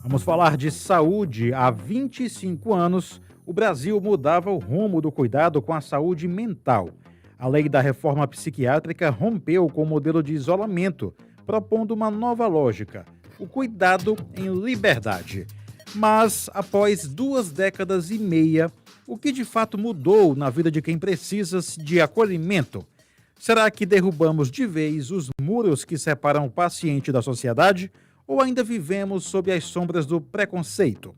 Vamos falar de saúde. Há 25 anos, o Brasil mudava o rumo do cuidado com a saúde mental. A lei da reforma psiquiátrica rompeu com o modelo de isolamento, propondo uma nova lógica, o cuidado em liberdade. Mas, após 2 décadas e meia, o que de fato mudou na vida de quem precisa de acolhimento? Será que derrubamos de vez os muros que separam o paciente da sociedade? Ou ainda vivemos sob as sombras do preconceito?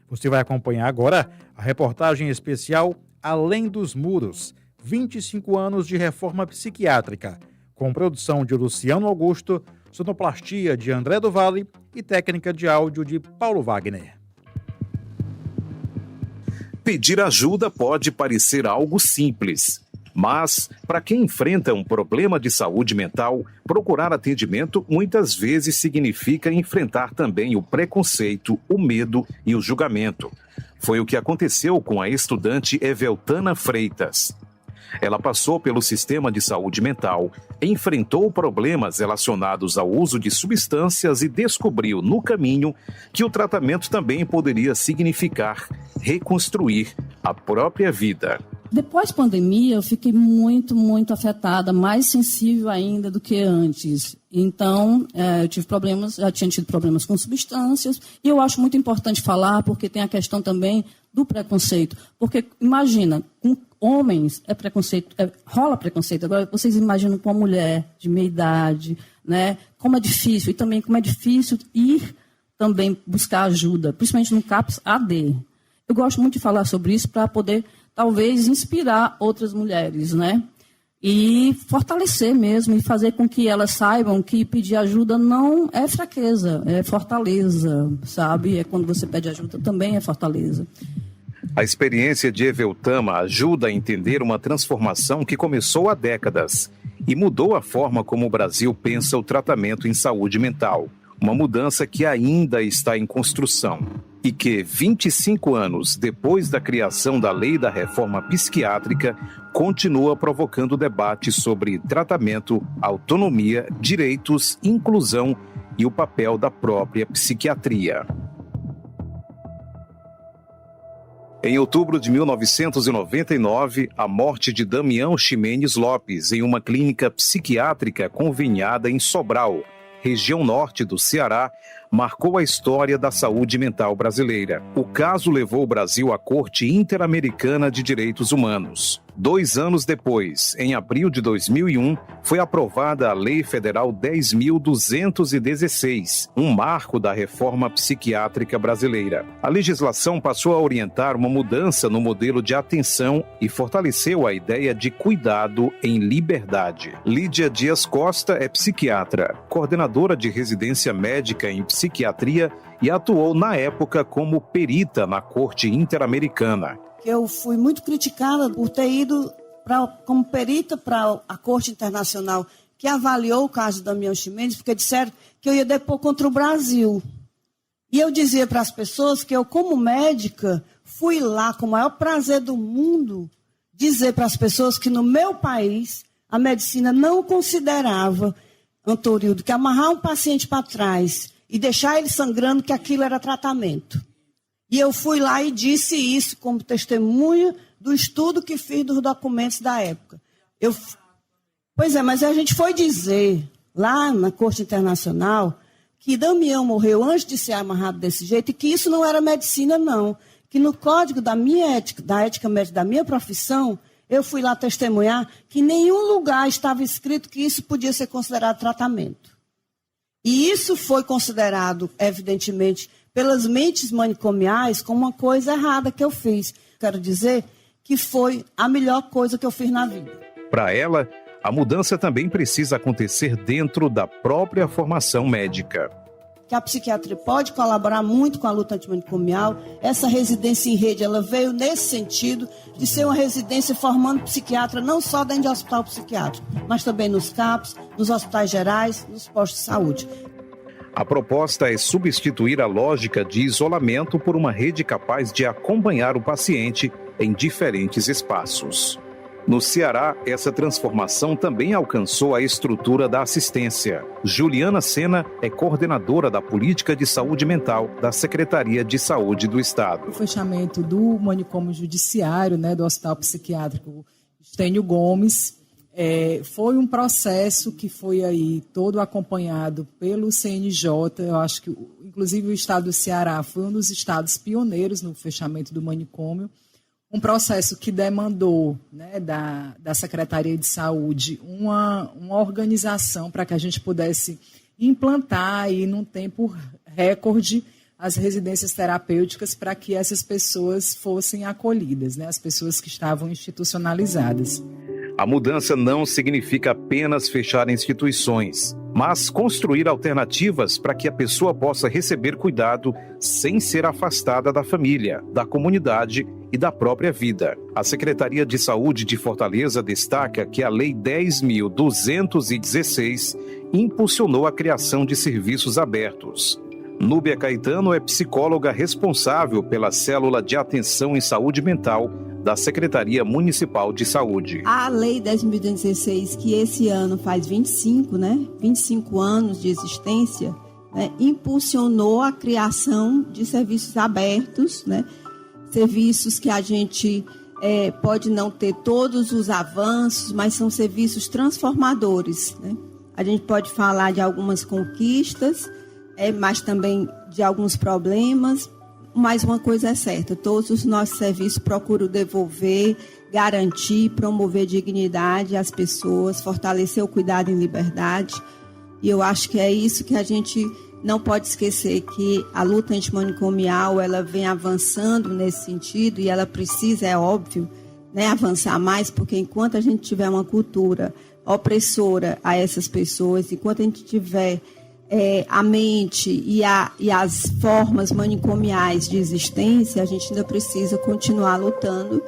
Você vai acompanhar agora a reportagem especial Além dos Muros, 25 anos de reforma psiquiátrica, com produção de Luciano Augusto, sonoplastia de André do Vale e técnica de áudio de Paulo Wagner. Pedir ajuda pode parecer algo simples. Mas, para quem enfrenta um problema de saúde mental, procurar atendimento muitas vezes significa enfrentar também o preconceito, o medo e o julgamento. Foi o que aconteceu com a estudante Eveltana Freitas. Ela passou pelo sistema de saúde mental, enfrentou problemas relacionados ao uso de substâncias e descobriu no caminho que o tratamento também poderia significar reconstruir a própria vida. Depois da pandemia, eu fiquei muito afetada, mais sensível ainda do que antes. Então, eu tive problemas, já tinha tido problemas com substâncias, e eu acho muito importante falar, porque tem a questão também do preconceito. Porque, imagina, com homens é preconceito, rola preconceito. Agora, vocês imaginam com uma mulher de meia idade, né? Como é difícil, e também como é difícil ir também buscar ajuda, principalmente no CAPS AD. Eu gosto muito de falar sobre isso para poder, talvez, inspirar outras mulheres, né? E fortalecer mesmo, e fazer com que elas saibam que pedir ajuda não é fraqueza, é fortaleza, sabe? É quando você pede ajuda também é fortaleza. A experiência de Eveltana ajuda a entender uma transformação que começou há décadas e mudou a forma como o Brasil pensa o tratamento em saúde mental. Uma mudança que ainda está em construção e que, 25 anos depois da criação da Lei da Reforma Psiquiátrica, continua provocando debate sobre tratamento, autonomia, direitos, inclusão e o papel da própria psiquiatria. Em outubro de 1999, a morte de Damião Ximenes Lopes em uma clínica psiquiátrica conveniada em Sobral, região norte do Ceará, marcou a história da saúde mental brasileira. O caso levou o Brasil à Corte Interamericana de Direitos Humanos. 2 anos depois, em abril de 2001, foi aprovada a Lei Federal 10.216, um marco da reforma psiquiátrica brasileira. A legislação passou a orientar uma mudança no modelo de atenção e fortaleceu a ideia de cuidado em liberdade. Lídia Dias Costa é psiquiatra, coordenadora de residência médica em psiquiatria e atuou na época como perita na Corte Interamericana. Eu fui muito criticada por ter ido como perita para a Corte Internacional que avaliou o caso de Damião Ximenes, porque disseram que eu ia depor contra o Brasil. E eu dizia para as pessoas que eu, como médica, fui lá com o maior prazer do mundo dizer para as pessoas que no meu país a medicina não considerava, Antorildo, que amarrar um paciente para trás e deixar ele sangrando, que aquilo era tratamento. E eu fui lá e disse isso como testemunha do estudo que fiz dos documentos da época. Pois é, mas a gente foi dizer lá na Corte Internacional que Damião morreu antes de ser amarrado desse jeito e que isso não era medicina, não. Que no código da minha ética, da ética médica da minha profissão, eu fui lá testemunhar que em nenhum lugar estava escrito que isso podia ser considerado tratamento. E isso foi considerado, evidentemente, pelas mentes manicomiais como uma coisa errada que eu fiz. Quero dizer que foi a melhor coisa que eu fiz na vida. Para ela, a mudança também precisa acontecer dentro da própria formação médica. Que a psiquiatria pode colaborar muito com a luta antimanicomial. Essa residência em rede, ela veio nesse sentido de ser uma residência formando psiquiatra, não só dentro de hospital psiquiátrico, mas também nos CAPs, nos hospitais gerais, nos postos de saúde. A proposta é substituir a lógica de isolamento por uma rede capaz de acompanhar o paciente em diferentes espaços. No Ceará, essa transformação também alcançou a estrutura da assistência. Juliana Sena é coordenadora da Política de Saúde Mental da Secretaria de Saúde do Estado. O fechamento do manicômio judiciário, do Hospital Psiquiátrico Estênio Gomes, foi um processo que foi aí todo acompanhado pelo CNJ. Eu acho que, inclusive, o estado do Ceará foi um dos estados pioneiros no fechamento do manicômio. Um processo que demandou da Secretaria de Saúde uma organização para que a gente pudesse implantar aí, num tempo recorde, as residências terapêuticas para que essas pessoas fossem acolhidas, as pessoas que estavam institucionalizadas. A mudança não significa apenas fechar instituições, mas construir alternativas para que a pessoa possa receber cuidado sem ser afastada da família, da comunidade e da própria vida. A Secretaria de Saúde de Fortaleza destaca que a Lei 10.216 impulsionou a criação de serviços abertos. Núbia Caetano é psicóloga responsável pela Célula de Atenção em Saúde Mental da Secretaria Municipal de Saúde. A Lei 10.216, que esse ano faz 25 anos de existência, impulsionou a criação de serviços abertos, serviços que a gente pode não ter todos os avanços, mas são serviços transformadores. A gente pode falar de algumas conquistas, mas também de alguns problemas. Mas uma coisa é certa, todos os nossos serviços procuram devolver, garantir, promover dignidade às pessoas, fortalecer o cuidado em liberdade. E eu acho que é isso que a gente não pode esquecer, que a luta antimanicomial, ela vem avançando nesse sentido e ela precisa, é óbvio, avançar mais, porque enquanto a gente tiver uma cultura opressora a essas pessoas, enquanto a gente tiver a mente e as formas manicomiais de existência, a gente ainda precisa continuar lutando.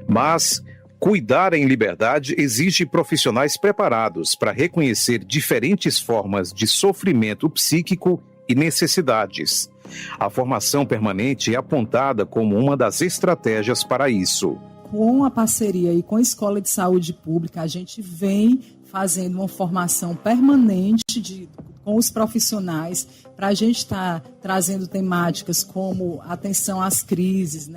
Mas cuidar em liberdade exige profissionais preparados para reconhecer diferentes formas de sofrimento psíquico e necessidades. A formação permanente é apontada como uma das estratégias para isso. Com a parceria e com a Escola de Saúde Pública, a gente vem fazendo uma formação permanente com os profissionais, para a gente estar trazendo temáticas como atenção às crises,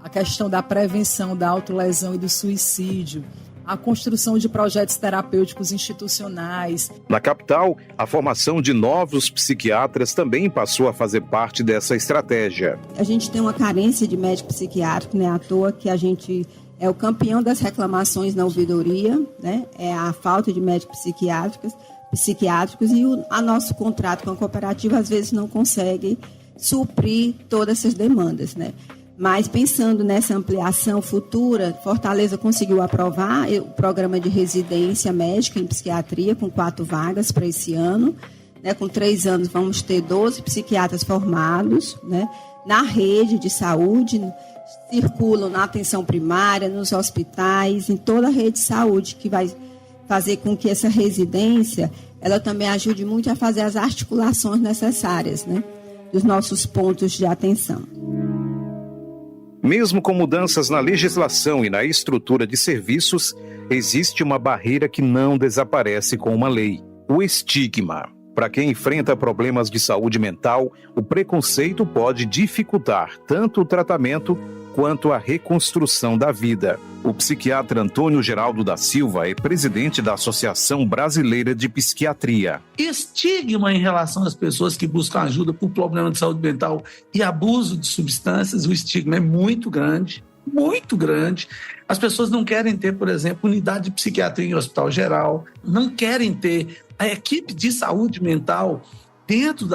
a questão da prevenção da autolesão e do suicídio, a construção de projetos terapêuticos institucionais. Na capital, a formação de novos psiquiatras também passou a fazer parte dessa estratégia. A gente tem uma carência de médico psiquiátrico, não é à toa que a gente é o campeão das reclamações na ouvidoria, é a falta de médicos psiquiátricos e o nosso contrato com a cooperativa às vezes não consegue suprir todas essas demandas, Mas pensando nessa ampliação futura, Fortaleza conseguiu aprovar o programa de residência médica em psiquiatria com 4 vagas para esse ano. Com 3 anos vamos ter 12 psiquiatras formados, na rede de saúde, circulam na atenção primária, nos hospitais, em toda a rede de saúde, que vai fazer com que essa residência ela também ajude muito a fazer as articulações necessárias, dos nossos pontos de atenção. Mesmo com mudanças na legislação e na estrutura de serviços, existe uma barreira que não desaparece com uma lei: o estigma. Para quem enfrenta problemas de saúde mental, o preconceito pode dificultar tanto o tratamento quanto a reconstrução da vida. O psiquiatra Antônio Geraldo da Silva é presidente da Associação Brasileira de Psiquiatria. Estigma em relação às pessoas que buscam ajuda por problema de saúde mental e abuso de substâncias, o estigma é muito grande, muito grande. As pessoas não querem ter, por exemplo, unidade de psiquiatria em hospital geral, não querem ter a equipe de saúde mental dentro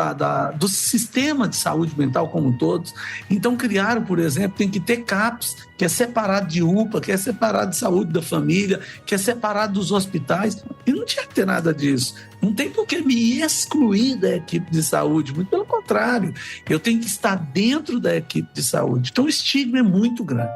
do sistema de saúde mental como todos. Então criaram, por exemplo, tem que ter CAPS, que é separado de UPA, que é separado de saúde da família, que é separado dos hospitais, e não tinha que ter nada disso. Não tem por que me excluir da equipe de saúde, muito pelo contrário, eu tenho que estar dentro da equipe de saúde. Então o estigma é muito grande.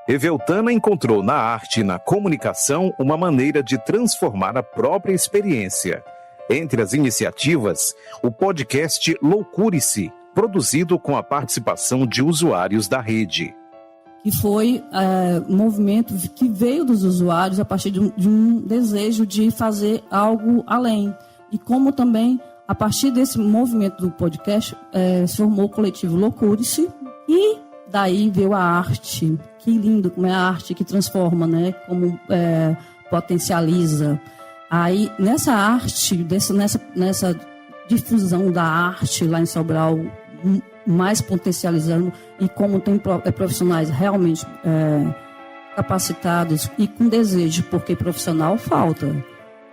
Eveltana encontrou na arte e na comunicação uma maneira de transformar a própria experiência. Entre as iniciativas, o podcast Loucure-se, produzido com a participação de usuários da rede. que foi um movimento que veio dos usuários a partir de um desejo de fazer algo além. E como também, a partir desse movimento do podcast, se formou o coletivo Loucure-se, e daí veio a arte. Que lindo como é a arte que transforma, né? Como potencializa. Aí, nessa arte, nessa difusão da arte lá em Sobral, mais potencializando, e como tem profissionais realmente capacitados e com desejo, porque profissional falta.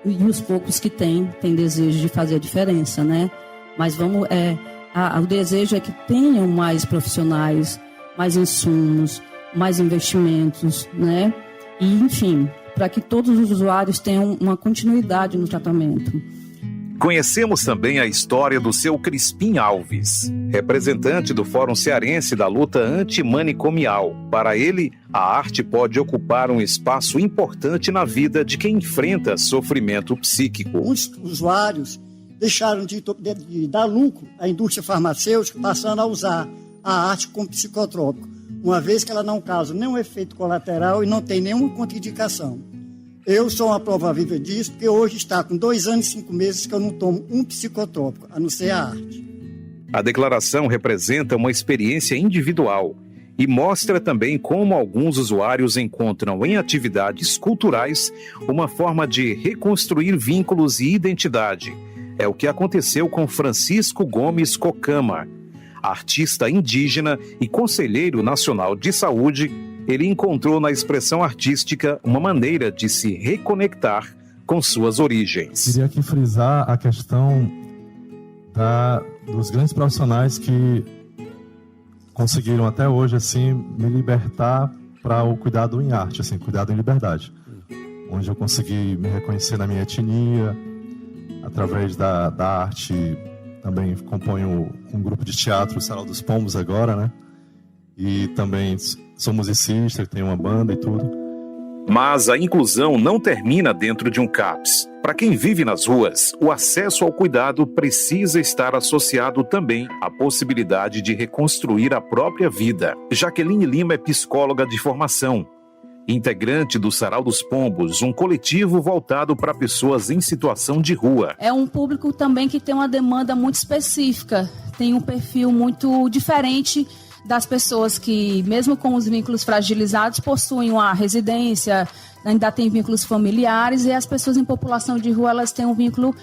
E os poucos que têm desejo de fazer a diferença, né? Mas o desejo é que tenham mais profissionais, mais insumos, mais investimentos, né? E, enfim, para que todos os usuários tenham uma continuidade no tratamento. Conhecemos também a história do seu Crispim Alves, representante do Fórum Cearense da luta antimanicomial. Para ele, a arte pode ocupar um espaço importante na vida de quem enfrenta sofrimento psíquico. Muitos usuários deixaram de dar lucro à indústria farmacêutica, passando a usar a arte como psicotrópico, uma vez que ela não causa nenhum efeito colateral e não tem nenhuma contraindicação. Eu sou uma prova viva disso, porque hoje está com 2 anos e 5 meses que eu não tomo um psicotrópico, a não ser a arte. A declaração representa uma experiência individual e mostra também como alguns usuários encontram em atividades culturais uma forma de reconstruir vínculos e identidade. É o que aconteceu com Francisco Gomes Cocama, artista indígena e conselheiro nacional de saúde. Ele encontrou na expressão artística uma maneira de se reconectar com suas origens. Queria aqui frisar a questão dos grandes profissionais que conseguiram até hoje assim, me libertar para o cuidado em arte, assim, cuidado em liberdade. Onde eu consegui me reconhecer na minha etnia, através da arte. Também componho um grupo de teatro, o Sarau dos Pombos agora, né? E também sou musicista, tenho uma banda e tudo. Mas a inclusão não termina dentro de um CAPS. Para quem vive nas ruas, o acesso ao cuidado precisa estar associado também à possibilidade de reconstruir a própria vida. Jaqueline Lima é psicóloga de formação, integrante do Sarau dos Pombos, um coletivo voltado para pessoas em situação de rua. É um público também que tem uma demanda muito específica, tem um perfil muito diferente das pessoas que, mesmo com os vínculos fragilizados, possuem uma residência, ainda tem vínculos familiares, e as pessoas em população de rua, elas têm um vínculo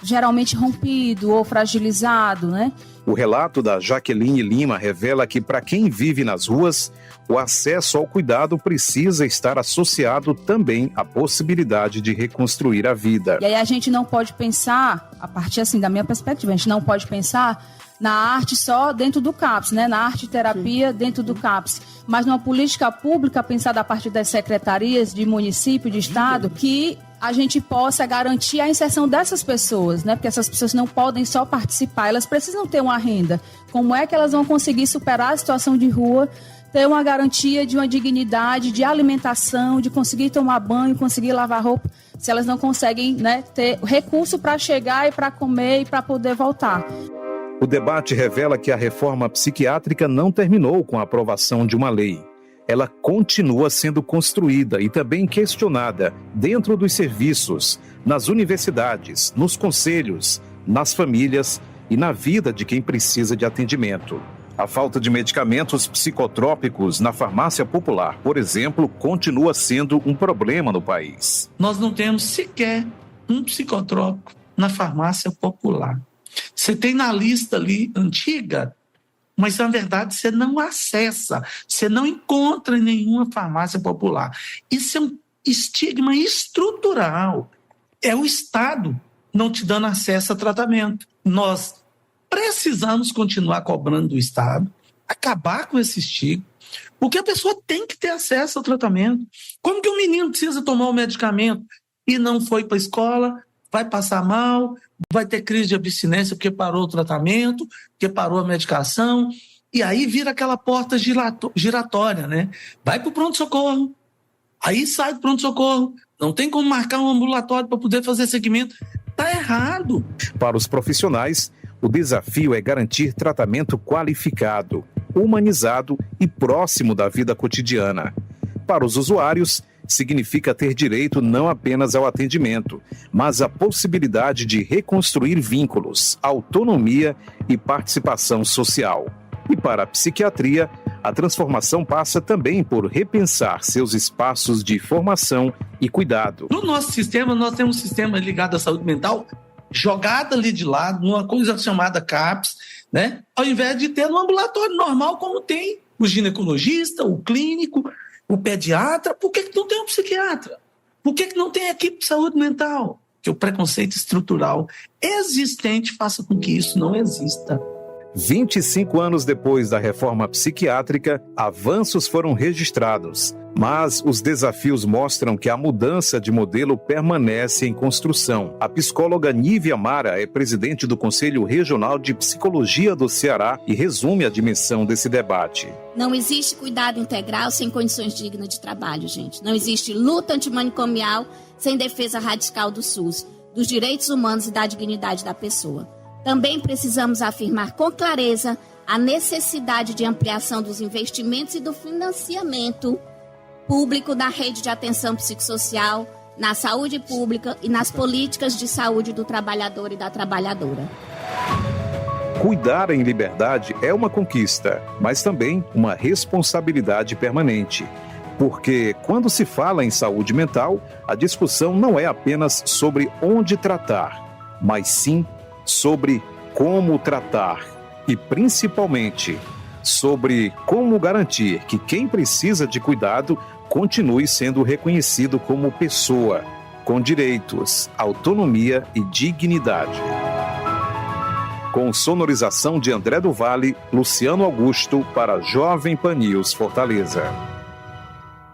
geralmente rompido ou fragilizado, né? O relato da Jaqueline Lima revela que, para quem vive nas ruas, o acesso ao cuidado precisa estar associado também à possibilidade de reconstruir a vida. E aí a gente não pode pensar, a partir assim da minha perspectiva, a gente não pode pensar na arte só dentro do CAPS, né? Na arte terapia dentro do CAPS, mas numa política pública pensada a partir das secretarias de município, de estado, que a gente possa garantir a inserção dessas pessoas, né? Porque essas pessoas não podem só participar, elas precisam ter uma renda. Como é que elas vão conseguir superar a situação de rua, ter uma garantia de uma dignidade, de alimentação, de conseguir tomar banho, conseguir lavar roupa, se elas não conseguem, né, ter recurso para chegar e para comer e para poder voltar? O debate revela que a reforma psiquiátrica não terminou com a aprovação de uma lei. Ela continua sendo construída e também questionada dentro dos serviços, nas universidades, nos conselhos, nas famílias e na vida de quem precisa de atendimento. A falta de medicamentos psicotrópicos na farmácia popular, por exemplo, continua sendo um problema no país. Nós não temos sequer um psicotrópico na farmácia popular. Você tem na lista ali antiga, mas na verdade você não acessa, você não encontra em nenhuma farmácia popular. Isso é um estigma estrutural. É o Estado não te dando acesso a tratamento. Nós precisamos continuar cobrando do Estado, acabar com esse estigma, porque a pessoa tem que ter acesso ao tratamento. Como que um menino precisa tomar um medicamento e não foi para a escola, vai passar mal, vai ter crise de abstinência porque parou o tratamento, porque parou a medicação, e aí vira aquela porta giratória, né? Vai para o pronto-socorro, aí sai do pronto-socorro, não tem como marcar um ambulatório para poder fazer segmento. Está errado. Para os profissionais, o desafio é garantir tratamento qualificado. humanizado e próximo da vida cotidiana. Para os usuários, significa ter direito não apenas ao atendimento, mas à possibilidade de reconstruir vínculos, autonomia e participação social. E para a psiquiatria, a transformação passa também por repensar seus espaços de formação e cuidado. No nosso sistema, nós temos um sistema ligado à saúde mental jogado ali de lado, numa coisa chamada CAPS, né? Ao invés de ter no ambulatório normal, como tem o ginecologista, o clínico, o pediatra. Por que não tem um psiquiatra? Por que não tem equipe de saúde mental? Que o preconceito estrutural existente faça com que isso não exista. 25 anos depois da reforma psiquiátrica, avanços foram registrados, mas os desafios mostram que a mudança de modelo permanece em construção. A psicóloga Nívia Mara é presidente do Conselho Regional de Psicologia do Ceará e resume a dimensão desse debate. Não existe cuidado integral sem condições dignas de trabalho, gente. Não existe luta antimanicomial sem defesa radical do SUS, dos direitos humanos e da dignidade da pessoa. Também precisamos afirmar com clareza a necessidade de ampliação dos investimentos e do financiamento público da rede de atenção psicossocial, na saúde pública e nas políticas de saúde do trabalhador e da trabalhadora. Cuidar em liberdade é uma conquista, mas também uma responsabilidade permanente. Porque quando se fala em saúde mental, a discussão não é apenas sobre onde tratar, mas sim sobre como tratar e, principalmente, sobre como garantir que quem precisa de cuidado continue sendo reconhecido como pessoa, com direitos, autonomia e dignidade. Com sonorização de André do Vale, Luciano Augusto para Jovem Pan News Fortaleza.